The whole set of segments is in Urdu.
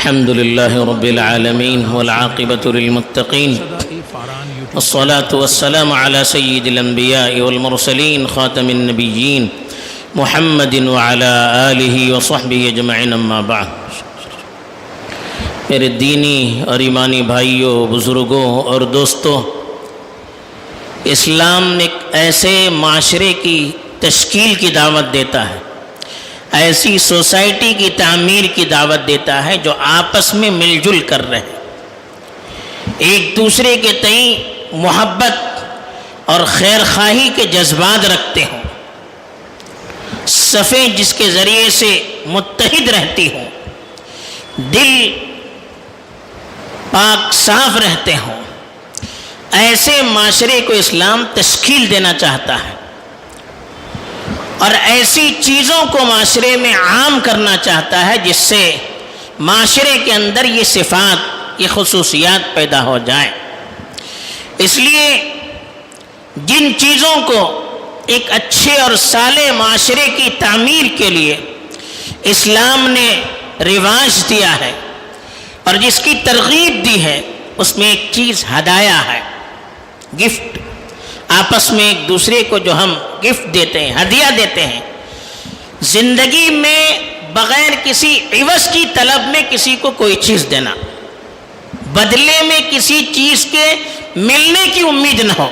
الحمد لله رب العالمين والعاقبة للمتقين والصلاة والسلام على سيد الأنبياء والمرسلين خاتم النبيين محمد وعلى آله وصحبه أجمعين اما بعد۔ میرے دینی اور ایمانی بھائیوں، بزرگوں اور دوستوں، اسلام ایک ایسے معاشرے کی تشکیل کی دعوت دیتا ہے، ایسی سوسائٹی کی تعمیر کی دعوت دیتا ہے جو آپس میں مل جل کر رہے، ایک دوسرے کے تئیں محبت اور خیر خواہی کے جذبات رکھتے ہوں، صفیں جس کے ذریعے سے متحد رہتی ہوں، دل پاک صاف رہتے ہوں، ایسے معاشرے کو اسلام تشکیل دینا چاہتا ہے اور ایسی چیزوں کو معاشرے میں عام کرنا چاہتا ہے جس سے معاشرے کے اندر یہ صفات، یہ خصوصیات پیدا ہو جائیں۔ اس لیے جن چیزوں کو ایک اچھے اور صالح معاشرے کی تعمیر کے لیے اسلام نے رواج دیا ہے اور جس کی ترغیب دی ہے، اس میں ایک چیز ہدایہ ہے، گفٹ۔ آپس میں ایک دوسرے کو جو ہم گفٹ دیتے ہیں، ہدیہ دیتے ہیں، زندگی میں بغیر کسی عوض کی طلب میں کسی کو کوئی چیز دینا، بدلے میں کسی چیز کے ملنے کی امید نہ ہو،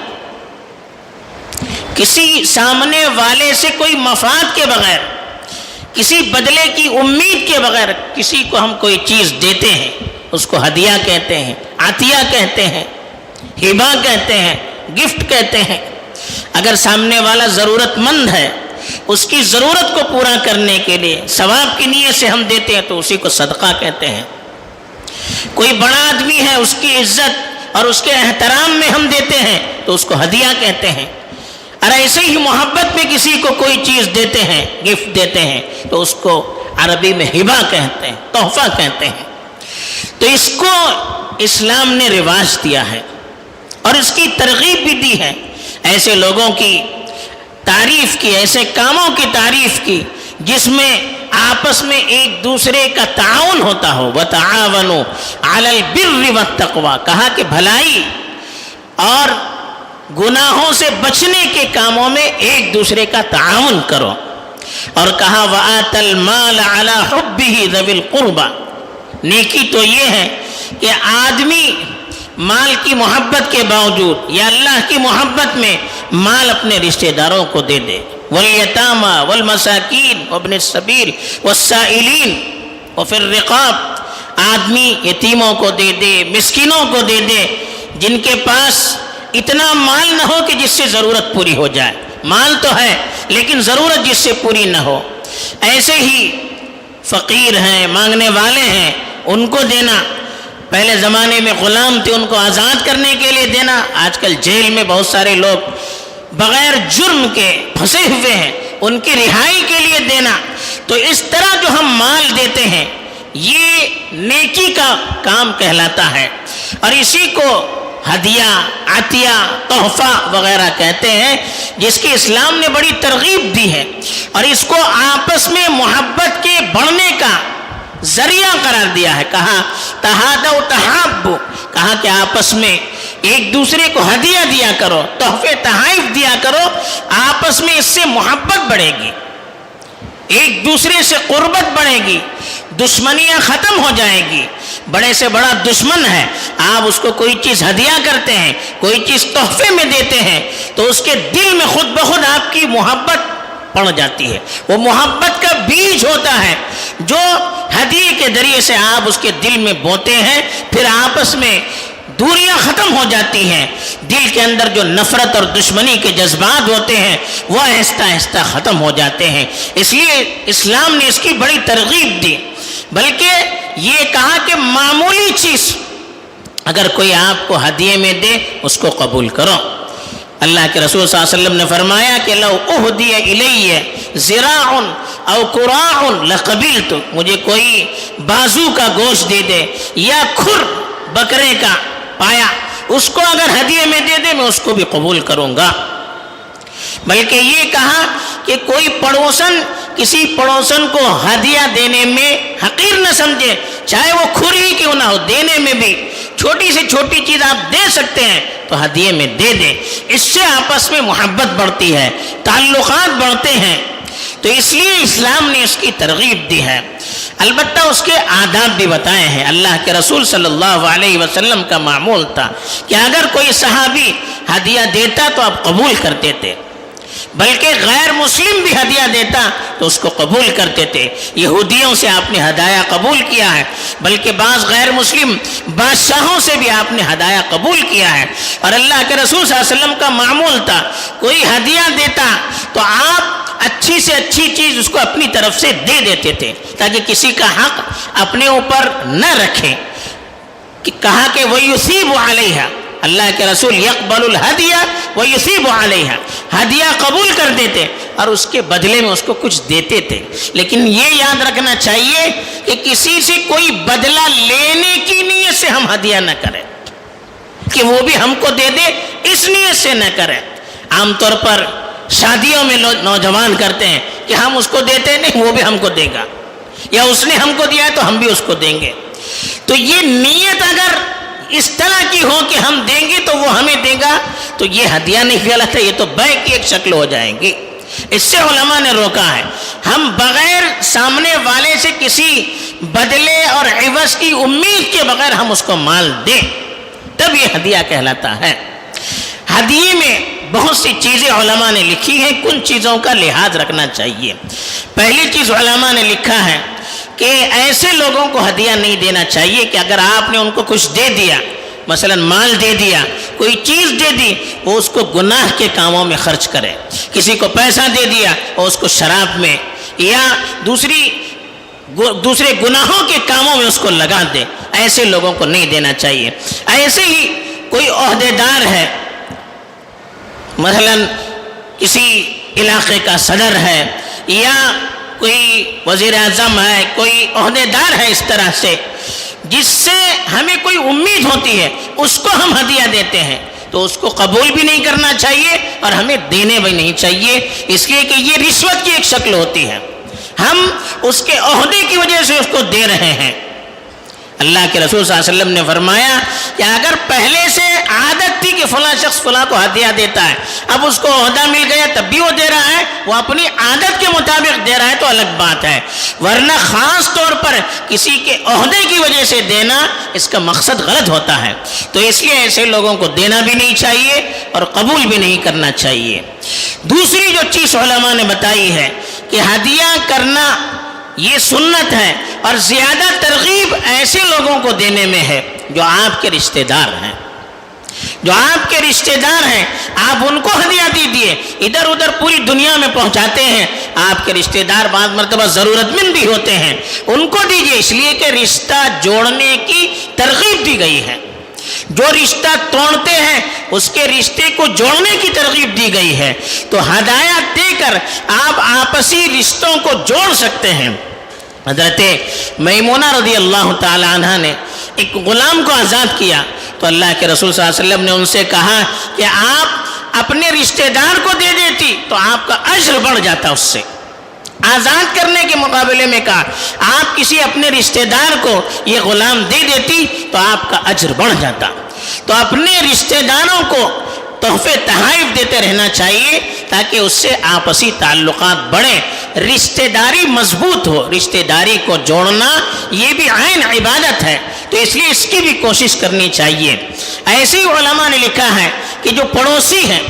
کسی سامنے والے سے کوئی مفاد کے بغیر، کسی بدلے کی امید کے بغیر کسی کو ہم کوئی چیز دیتے ہیں، اس کو ہدیہ کہتے ہیں، عطیہ کہتے ہیں، ہبہ کہتے ہیں، گفٹ کہتے ہیں۔ اگر سامنے والا ضرورت مند ہے، اس کی ضرورت کو پورا کرنے کے لیے ثواب کی نیت سے ہم دیتے ہیں تو اسی کو صدقہ کہتے ہیں۔ کوئی بڑا آدمی ہے، اس کی عزت اور اس کے احترام میں ہم دیتے ہیں تو اس کو ہدیہ کہتے ہیں۔ اور ایسے ہی محبت میں کسی کو کوئی چیز دیتے ہیں، گفٹ دیتے ہیں تو اس کو عربی میں ہبہ کہتے ہیں، تحفہ کہتے ہیں۔ تو اس کو اسلام نے رواج دیا ہے اور اس کی ترغیب بھی دی ہے، ایسے لوگوں کی تعریف کی، ایسے کاموں کی تعریف کی جس میں آپس میں ایک دوسرے کا تعاون ہوتا ہو۔ وَتَعَاوَنُوا عَلَى الْبِرِّ وَالتَّقْوَى، کہا کہ بھلائی اور گناہوں سے بچنے کے کاموں میں ایک دوسرے کا تعاون کرو، اور کہا وَآتَى الْمَالَ عَلَى حُبِّهِ ذَوِي الْقُرْبَى، نیکی تو یہ ہے کہ آدمی مال کی محبت کے باوجود یا اللہ کی محبت میں مال اپنے رشتہ داروں کو دے دے۔ وَالْيَتَامَى وَالْمَسَاكِينَ وَابْنِ السَّبِيلِ وَالسَّائِلِينَ وَفِي الرِّقَابِ، آدمی یتیموں کو دے دے، مسکینوں کو دے دے، جن کے پاس اتنا مال نہ ہو کہ جس سے ضرورت پوری ہو جائے، مال تو ہے لیکن ضرورت جس سے پوری نہ ہو، ایسے ہی فقیر ہیں، مانگنے والے ہیں، ان کو دینا۔ پہلے زمانے میں غلام تھے، ان کو آزاد کرنے کے لیے دینا۔ آج کل جیل میں بہت سارے لوگ بغیر جرم کے پھنسے ہوئے ہیں، ان کی رہائی کے لیے دینا۔ تو اس طرح جو ہم مال دیتے ہیں یہ نیکی کا کام کہلاتا ہے، اور اسی کو ہدیہ، عطیہ، تحفہ وغیرہ کہتے ہیں، جس کی اسلام نے بڑی ترغیب دی ہے اور اس کو آپس میں محبت کے بڑھنے کا ذریعہ قرار دیا ہے۔ کہا تہادوا تحابوا، کہا کہ آپس میں ایک دوسرے کو ہدیہ دیا کرو، تحفے تحائف دیا کرو، آپس میں اس سے محبت بڑھے گی، ایک دوسرے سے قربت بڑھے گی، دشمنیاں ختم ہو جائے گی۔ بڑے سے بڑا دشمن ہے، آپ اس کو کوئی چیز ہدیہ کرتے ہیں، کوئی چیز تحفے میں دیتے ہیں تو اس کے دل میں خود بخود آپ کی محبت پڑ جاتی ہے۔ وہ محبت کا بیج ہوتا ہے جو ہدیے کے ذریعے سے آپ اس کے دل میں بوتے ہیں، پھر آپس میں دوریاں ختم ہو جاتی ہیں، دل کے اندر جو نفرت اور دشمنی کے جذبات ہوتے ہیں وہ آہستہ آہستہ ختم ہو جاتے ہیں۔ اس لیے اسلام نے اس کی بڑی ترغیب دی، بلکہ یہ کہا کہ معمولی چیز اگر کوئی آپ کو ہدیے میں دے اس کو قبول کرو۔ اللہ کے رسول صلی اللہ علیہ وسلم نے فرمایا کہ لو اہدی الی ذراع او قراع لقبلت، مجھے کوئی بازو کا گوشت دے دے یا کھر بکرے کا پایا، اس کو اگر ہدیے میں دے دے میں اس کو بھی قبول کروں گا۔ بلکہ یہ کہا کہ کوئی پڑوسن کسی پڑوسن کو ہدیہ دینے میں حقیر نہ سمجھے، چاہے وہ کھری کیوں نہ ہو، دینے میں بھی چھوٹی سے چھوٹی چیز آپ دے سکتے ہیں تو ہدیے میں دے دیں، اس سے آپس میں محبت بڑھتی ہے، تعلقات بڑھتے ہیں۔ تو اس لیے اسلام نے اس کی ترغیب دی ہے، البتہ اس کے آداب بھی بتائے ہیں۔ اللہ کے رسول صلی اللہ علیہ وسلم کا معمول تھا کہ اگر کوئی صحابی ہدیہ دیتا تو آپ قبول کرتے تھے، بلکہ غیر مسلم بھی ہدیہ دیتا تو اس کو قبول کرتے تھے۔ یہودیوں سے آپ نے ہدایہ قبول کیا ہے، بلکہ بعض غیر مسلم بادشاہوں سے بھی آپ نے ہدایہ قبول کیا ہے۔ اور اللہ کے رسول صلی اللہ علیہ وسلم کا معمول تھا، کوئی ہدیہ دیتا تو آپ اچھی سے اچھی چیز اس کو اپنی طرف سے دے دیتے تھے، تاکہ کسی کا حق اپنے اوپر نہ رکھیں۔ کہا کہ وَيُثِيبُ عَلَيْهَا، اللہ کے رسول يقبل الہدیہ وَيُثِيبُ عَلَيْهَا، ہدیہ قبول کر دیتے اور اس کے بدلے میں اس کو کچھ دیتے تھے۔ لیکن یہ یاد رکھنا چاہیے کہ کسی سے کوئی بدلہ لینے کی نیت سے ہم ہدیہ نہ کریں، کہ وہ بھی ہم کو دے دے اس نیت سے نہ کریں۔ عام طور پر شادیوں میں نوجوان کرتے ہیں کہ ہم اس کو دیتے نہیں، وہ بھی ہم کو دے گا، یا اس نے ہم کو دیا تو ہم بھی اس کو دیں گے۔ تو یہ نیت اگر اس طرح کی ہو کہ ہم دیں گے تو وہ ہمیں دے گا، تو یہ ہدیہ نہیں، غلط ہے، یہ تو بیع کی ایک شکل ہو جائیں گی۔ اس سے علماء نے روکا ہے، ہم بغیر سامنے والے سے کسی بدلے اور عوض کی امید کے بغیر ہم اس کو مال دیں، تب یہ ہدیہ کہلاتا ہے۔ ہدیے میں بہت سی چیزیں علماء نے لکھی ہیں، کن چیزوں کا لحاظ رکھنا چاہیے۔ پہلی چیز علماء نے لکھا ہے کہ ایسے لوگوں کو ہدیہ نہیں دینا چاہیے کہ اگر آپ نے ان کو کچھ دے دیا، مثلا مال دے دیا، کوئی چیز دے دی، وہ اس کو گناہ کے کاموں میں خرچ کرے۔ کسی کو پیسہ دے دیا اور اس کو شراب میں یا دوسرے گناہوں کے کاموں میں اس کو لگا دے، ایسے لوگوں کو نہیں دینا چاہیے۔ ایسے ہی کوئی عہدے دار ہے، مثلا کسی علاقے کا صدر ہے یا کوئی وزیر اعظم ہے، کوئی عہدے دار ہے اس طرح سے جس سے ہمیں کوئی امید ہوتی ہے، اس کو ہم ہدیہ دیتے ہیں تو اس کو قبول بھی نہیں کرنا چاہیے اور ہمیں دینے بھی نہیں چاہیے، اس لیے کہ یہ رشوت کی ایک شکل ہوتی ہے، ہم اس کے عہدے کی وجہ سے اس کو دے رہے ہیں۔ اللہ کے رسول صلی اللہ علیہ وسلم نے فرمایا کہ اگر پہلے سے عادت تھی کہ فلاں شخص فلاں کو ہدیہ دیتا ہے، اب اس کو عہدہ مل گیا تب بھی وہ دے رہا ہے، وہ اپنی عادت کے مطابق دے رہا ہے تو الگ بات ہے، ورنہ خاص طور پر کسی کے عہدے کی وجہ سے دینا، اس کا مقصد غلط ہوتا ہے۔ تو اس لیے ایسے لوگوں کو دینا بھی نہیں چاہیے اور قبول بھی نہیں کرنا چاہیے۔ دوسری جو چیز علماء نے بتائی ہے کہ ہدیہ کرنا یہ سنت ہے، اور زیادہ ترغیب ایسے لوگوں کو دینے میں ہے جو آپ کے رشتہ دار ہیں، جو آپ کے رشتہ دار ہیں، آپ ان کو ہدیہ دیجیے۔ ادھر ادھر پوری دنیا میں پہنچاتے ہیں، آپ کے رشتہ دار بعض مرتبہ ضرورت مند بھی ہوتے ہیں، ان کو دیجیے، اس لیے کہ رشتہ جوڑنے کی ترغیب دی گئی ہے۔ جو رشتہ توڑتے ہیں اس کے رشتے کو جوڑنے کی ترغیب دی گئی ہے، تو ہدایات دے کر آپ آپسی رشتوں کو جوڑ سکتے ہیں۔ حضرت میمونہ رضی اللہ تعالی عنہ نے ایک غلام کو آزاد کیا تو اللہ کے رسول صلی اللہ علیہ وسلم نے ان سے کہا کہ آپ اپنے رشتہ دار کو دے دیتی تو آپ کا اجر بڑھ جاتا، اس سے آزاد کرنے کے مقابلے میں کہا آپ کسی اپنے رشتہ دار کو یہ غلام دے دیتی تو آپ کا اجر بڑھ جاتا۔ تو اپنے رشتہ داروں کو تحفے تحائف دیتے رہنا چاہیے تاکہ اس سے آپسی تعلقات بڑھیں، رشتہ داری مضبوط ہو۔ رشتہ داری کو جوڑنا یہ بھی عین عبادت ہے، تو اس لیے اس کی بھی کوشش کرنی چاہیے۔ ایسے ہی علماء نے لکھا ہے کہ جو پڑوسی ہیں،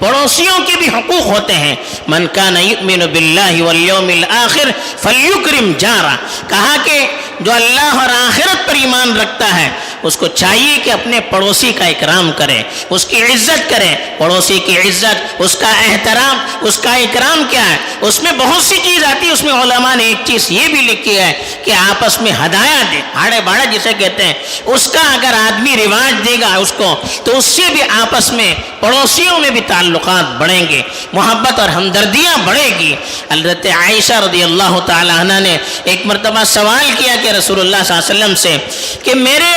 پڑوسیوں کے بھی حقوق ہوتے ہیں۔ من کان یؤمن باللہ والیوم الآخر فلیکرم جارہ، کہا کہ جو اللہ اور آخرت پر ایمان رکھتا ہے اس کو چاہیے کہ اپنے پڑوسی کا اکرام کرے، اس کی عزت کرے۔ پڑوسی کی عزت، اس کا احترام، اس کا اکرام کیا ہے؟ اس میں بہت سی چیز آتی ہے، اس میں علماء نے ایک چیز یہ بھی لکھی ہے کہ آپس میں ہدایہ دے، ہاڑے باڑے جسے کہتے ہیں، اس کا اگر آدمی رواج دے گا اس کو تو اس سے بھی آپس میں پڑوسیوں میں بھی تعلقات بڑھیں گے، محبت اور ہمدردیاں بڑھے گی۔ حضرت عائشہ رضی اللہ تعالی عنہ نے ایک مرتبہ سوال کیا کہ رسول اللہ صلی اللہ علیہ وسلم سے کہ میرے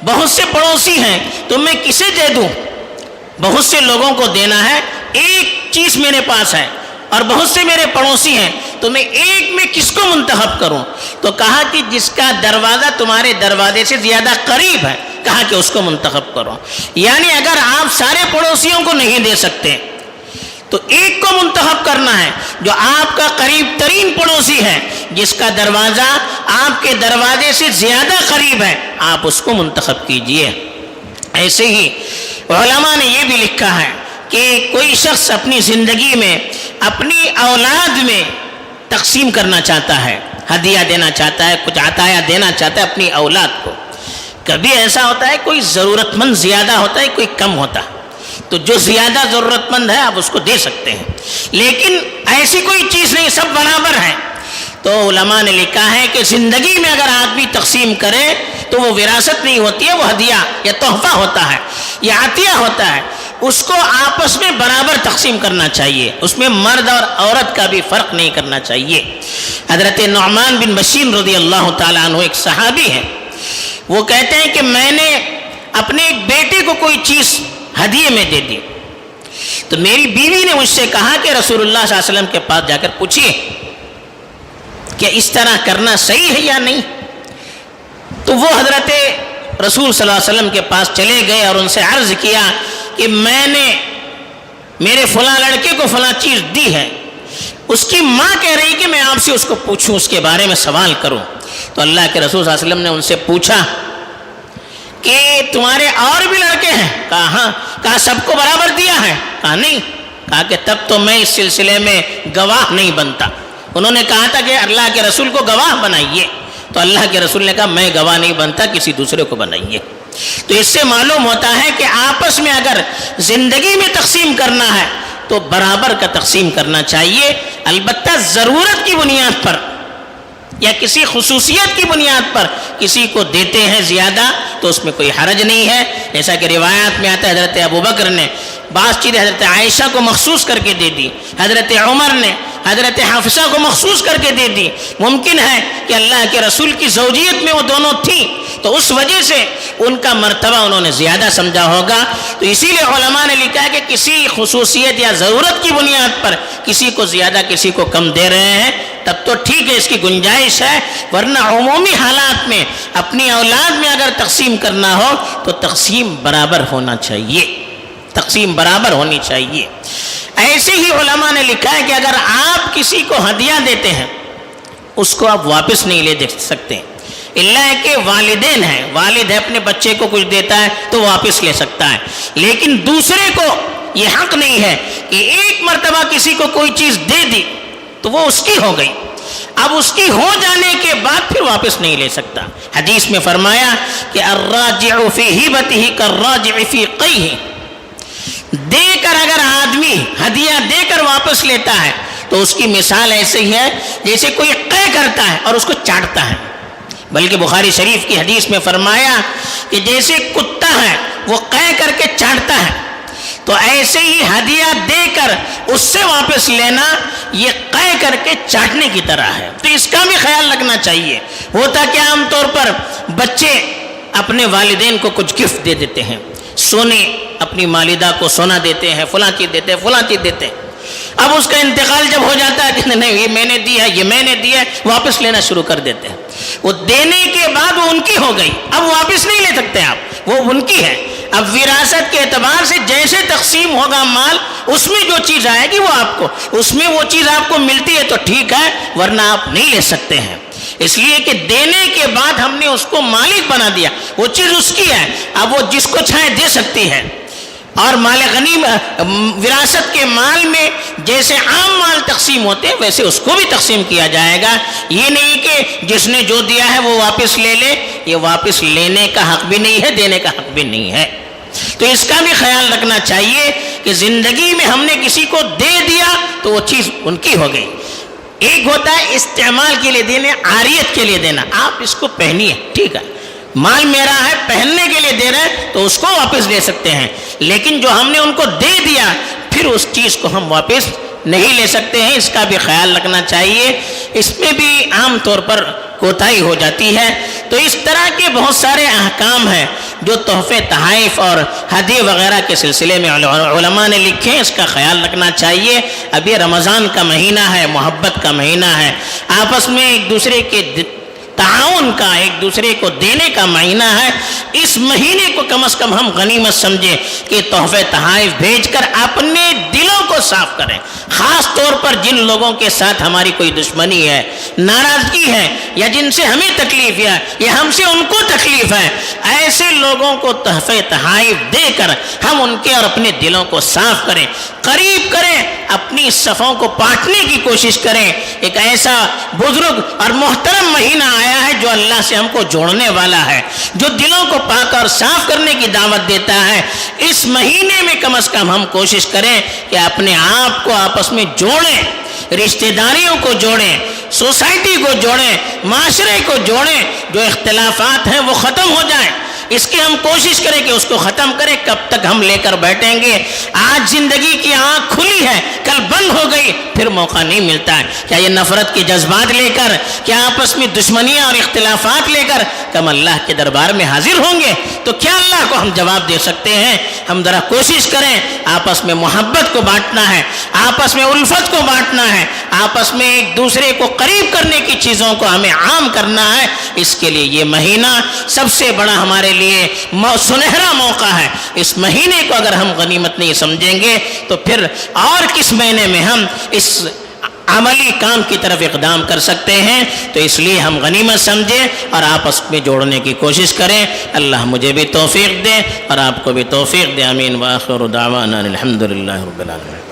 بہت سے پڑوسی ہیں تو میں کسے دے دوں؟ بہت سے لوگوں کو دینا ہے، ایک چیز میرے پاس ہے اور بہت سے میرے پڑوسی ہیں، تو میں ایک میں کس کو منتخب کروں؟ تو کہا کہ جس کا دروازہ تمہارے دروازے سے زیادہ قریب ہے، کہا کہ اس کو منتخب کرو۔ یعنی اگر آپ سارے پڑوسیوں کو نہیں دے سکتے تو ایک کو منتخب کرنا ہے جو آپ کا قریب ترین پڑوسی ہے، جس کا دروازہ آپ کے دروازے سے زیادہ قریب ہے، آپ اس کو منتخب کیجئے۔ ایسے ہی علماء نے یہ بھی لکھا ہے کہ کوئی شخص اپنی زندگی میں اپنی اولاد میں تقسیم کرنا چاہتا ہے، ہدیہ دینا چاہتا ہے، کچھ عطایا دینا چاہتا ہے اپنی اولاد کو۔ کبھی ایسا ہوتا ہے کوئی ضرورت مند زیادہ ہوتا ہے، کوئی کم ہوتا ہے، تو جو زیادہ ضرورت مند ہے آپ اس کو دے سکتے ہیں، لیکن ایسی کوئی چیز نہیں، سب برابر ہیں۔ تو علماء نے لکھا ہے کہ زندگی میں اگر آدمی تقسیم کرے تو وہ وراثت نہیں ہوتی ہے، وہ ہدیہ یا تحفہ ہوتا ہے یا عطیہ ہوتا ہے، اس کو آپس میں برابر تقسیم کرنا چاہیے، اس میں مرد اور عورت کا بھی فرق نہیں کرنا چاہیے۔ حضرت نعمان بن بشیر رضی اللہ تعالیٰ عنہ ایک صحابی ہے، وہ کہتے ہیں کہ میں نے اپنے ایک بیٹے کو کوئی چیز ہدیے میں دے دی، تو میری بیوی نے مجھ سے کہا کہ رسول اللہ صلی اللہ علیہ وسلم کے پاس جا کر پوچھیے کہ اس طرح کرنا صحیح ہے یا نہیں۔ تو وہ حضرت رسول صلی اللہ علیہ وسلم کے پاس چلے گئے اور ان سے عرض کیا کہ میں نے میرے فلاں لڑکے کو فلاں چیز دی ہے، اس کی ماں کہہ رہی کہ میں آپ سے اس کو پوچھوں، اس کے بارے میں سوال کروں۔ تو اللہ کے رسول صلی اللہ علیہ وسلم نے ان سے پوچھا کہ تمہارے اور بھی لڑکے ہیں؟ کہا ہاں۔ کہا سب کو برابر دیا ہے؟ کہا نہیں۔ کہا کہ تب تو میں اس سلسلے میں گواہ نہیں بنتا۔ انہوں نے کہا تھا کہ اللہ کے رسول کو گواہ بنائیے، تو اللہ کے رسول نے کہا میں گواہ نہیں بنتا، کسی دوسرے کو بنائیے۔ تو اس سے معلوم ہوتا ہے کہ آپس میں اگر زندگی میں تقسیم کرنا ہے تو برابر کا تقسیم کرنا چاہیے، البتہ ضرورت کی بنیاد پر یا کسی خصوصیت کی بنیاد پر کسی کو دیتے ہیں زیادہ تو اس میں کوئی حرج نہیں ہے۔ جیسا کہ روایات میں آتا ہے حضرت ابوبکر نے بعض چیزیں حضرت عائشہ کو مخصوص کر کے دے دی، حضرت عمر نے حضرت حفصہ کو مخصوص کر کے دے دی۔ ممکن ہے کہ اللہ کے رسول کی زوجیت میں وہ دونوں تھیں تو اس وجہ سے ان کا مرتبہ انہوں نے زیادہ سمجھا ہوگا، تو اسی لیے علماء نے لکھا ہے کہ کسی خصوصیت یا ضرورت کی بنیاد پر کسی کو زیادہ کسی کو کم دے رہے ہیں تب تو ٹھیک ہے، اس کی گنجائش ہے، ورنہ عمومی حالات میں اپنی اولاد میں اگر تقسیم کرنا ہو تو تقسیم برابر ہونا چاہیے، تقسیم برابر ہونی چاہیے۔ ایسے ہی علماء نے لکھا ہے کہ اگر آپ کسی کو ہدیہ دیتے ہیں اس کو آپ واپس نہیں لے سکتے، اللہ کہ والدین ہیں، والد ہے اپنے بچے کو کچھ دیتا ہے تو واپس لے سکتا ہے، لیکن دوسرے کو یہ حق نہیں ہے کہ ایک مرتبہ کسی کو کوئی چیز دے دی تو وہ اس کی ہو گئی، اب اس کی ہو جانے کے بعد پھر واپس نہیں لے سکتا۔ حدیث میں فرمایا کہ الراجع فی ہبتہ کالراجع فی قیہ، دے کر اگر آدمی ہدیہ دے کر واپس لیتا ہے تو اس کی مثال ایسے ہی ہے جیسے کوئی قے کرتا ہے اور اس کو چاٹتا ہے، بلکہ بخاری شریف کی حدیث میں فرمایا کہ جیسے کتا ہے وہ قے کر کے چاٹتا ہے، تو ایسے ہی ہدیہ دے کر اس سے واپس لینا یہ قے کر کے چاٹنے کی طرح ہے۔ تو اس کا بھی خیال رکھنا چاہیے۔ ہوتا کہ عام طور پر بچے اپنے والدین کو کچھ گفٹ دے دیتے ہیں، سونے اپنی والدہ کو سونا دیتے ہیں، فلاں چیز دیتے ہیں، فلاں چیز دیتے ہیں، اب اس کا انتقال جب ہو جاتا ہے کہ نہیں یہ میں نے دیا ہے، یہ میں نے دیا ہے، واپس لینا شروع کر دیتے ہیں۔ وہ دینے کے بعد وہ ان کی ہو گئی، اب واپس نہیں لے سکتے آپ، وہ ان کی ہے۔ اب وراثت کے اعتبار سے جیسے تقسیم ہوگا مال، اس میں جو چیز آئے گی وہ آپ کو، اس میں وہ چیز آپ کو ملتی ہے تو ٹھیک ہے، ورنہ آپ نہیں لے سکتے ہیں۔ اس لیے کہ دینے کے بعد ہم نے اس کو مالک بنا دیا، وہ چیز اس کی ہے، اب وہ جس کو چاہے دے سکتی ہے۔ اور مال غنیم وراثت کے مال میں جیسے عام مال تقسیم ہوتے ہیں ویسے اس کو بھی تقسیم کیا جائے گا، یہ نہیں کہ جس نے جو دیا ہے وہ واپس لے لے، یہ واپس لینے کا حق بھی نہیں ہے، دینے کا حق بھی نہیں ہے۔ تو اس کا بھی خیال رکھنا چاہیے کہ زندگی میں ہم نے کسی کو دے دیا تو وہ چیز ان کی ہو گئی۔ ایک ہوتا ہے استعمال کے لیے دینے، عاریت کے لیے دینا، آپ اس کو پہنیے ٹھیک ہے، مال میرا ہے پہننے کے لیے دے رہے ہیں تو اس کو واپس لے سکتے ہیں، لیکن جو ہم نے ان کو دے دیا پھر اس چیز کو ہم واپس نہیں لے سکتے ہیں، اس کا بھی خیال رکھنا چاہیے۔ اس میں بھی عام طور پر کوتاہی ہو جاتی ہے۔ تو اس طرح کے بہت سارے احکام ہیں جو تحفے تحائف اور ہدیے وغیرہ کے سلسلے میں علماء نے لکھے، اس کا خیال رکھنا چاہیے۔ اب یہ رمضان کا مہینہ ہے، محبت کا مہینہ ہے، آپس میں ایک دوسرے کے تعاون کا، ایک دوسرے کو دینے کا مہینہ ہے۔ اس مہینے کو کم از کم ہم غنیمت سمجھیں کہ تحفے تحائف بھیج کر اپنے دلوں کو صاف کریں۔ خاص طور پر جن لوگوں کے ساتھ ہماری کوئی دشمنی ہے، ناراضگی ہے، یا جن سے ہمیں تکلیف ہے یا ہم سے ان کو تکلیف ہے، ایسے لوگوں کو تحفے تحائف دے کر ہم ان کے اور اپنے دلوں کو صاف کریں، قریب کریں، اپنی صفوں کو بانٹنے کی کوشش کریں۔ ایک ایسا بزرگ اور محترم مہینہ آیا ہے جو اللہ سے ہم کو جوڑنے والا ہے، جو دلوں کو پاک اور صاف کرنے کی دعوت دیتا ہے۔ اس مہینے میں کم از کم ہم کوشش کریں کہ اپنے آپ کو آپس میں جوڑیں، رشتہ داریوں کو جوڑیں، سوسائٹی کو جوڑیں، معاشرے کو جوڑیں، جو اختلافات ہیں وہ ختم ہو جائیں۔ اس کی ہم کوشش کریں کہ اس کو ختم کریں۔ کب تک ہم لے کر بیٹھیں گے؟ آج زندگی کی آنکھ کھلی ہے، کل بند ہو گئی، پھر موقع نہیں ملتا ہے۔ کیا یہ نفرت کے جذبات لے کر، کیا آپس میں دشمنیاں اور اختلافات لے کر ہم اللہ کے دربار میں حاضر ہوں گے؟ تو کیا اللہ کو ہم جواب دے سکتے ہیں؟ ہم ذرا کوشش کریں، آپس میں محبت کو بانٹنا ہے، آپس میں الفت کو بانٹنا ہے، آپس میں ایک دوسرے کو قریب کرنے کی چیزوں کو ہمیں عام کرنا ہے۔ اس کے لیے یہ مہینہ سب سے بڑا ہمارے لیے سنہرا موقع ہے۔ اس مہینے کو اگر ہم غنیمت نہیں سمجھیں گے تو پھر اور کس مہینے میں ہم اس عملی کام کی طرف اقدام کر سکتے ہیں؟ تو اس لیے ہم غنیمت سمجھیں اور آپس میں جوڑنے کی کوشش کریں۔ اللہ مجھے بھی توفیق دے اور آپ کو بھی توفیق دے۔ آمین۔ وآخر دعوانا الحمدللہ رب العالمین۔